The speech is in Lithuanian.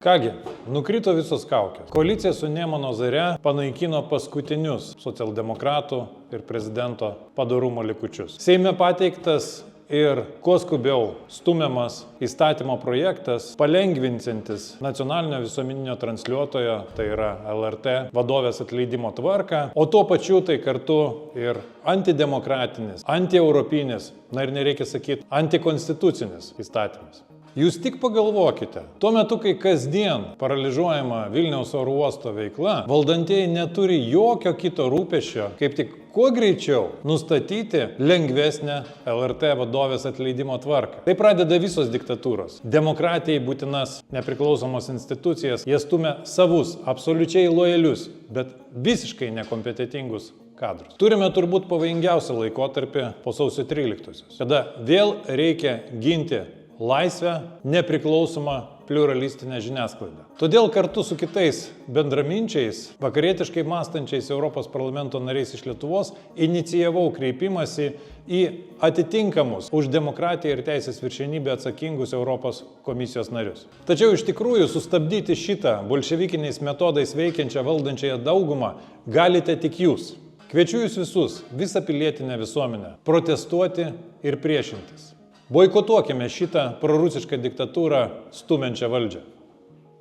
Kągi, nukrito visos kaukės. Koalicija su Nemuno Zare panaikino paskutinius socialdemokratų ir prezidento padorumo likučius. Seime pateiktas ir kuo skubiau stumiamas įstatymo projektas, palengvinsiantis nacionalinio visuomeninio transliuotojo, tai yra LRT, vadovės atleidimo tvarką, o tuo pačiu tai kartu ir antidemokratinis, antieuropinis, na ir nereikia sakyti, antikonstitucinis įstatymas. Jūs tik pagalvokite, tuo metu, kai kasdien paralyžiuojama Vilniaus oro uosto veikla, valdantieji neturi jokio kito rūpesčio, kaip tik kuo greičiau nustatyti lengvesnę LRT vadovės atleidimo tvarką. Tai pradeda visos diktatūros. Demokratijai būtinas nepriklausomos institucijas, jie stumia savus, absoliučiai lojalius, bet visiškai nekompetentingus kadrus. Turime turbūt pavojingiausią laikotarpį po sausio 13-osios, kada vėl reikia ginti laisvę, nepriklausomą pliuralistinę žiniasklaidą. Todėl kartu su kitais bendraminčiais, vakarietiškai mąstančiais Europos parlamento nariais iš Lietuvos, inicijavau kreipimąsi į atitinkamus už demokratiją ir teisės viršenybę atsakingus Europos komisijos narius. Tačiau iš tikrųjų sustabdyti šitą bolševikiniais metodais veikiančią valdančiąją daugumą galite tik jūs. Kviečiu jūs visus, visą pilietinę visuomenę, protestuoti ir priešintis. Boikotuokime šitą prorusišką diktatūrą stumiančią valdžią.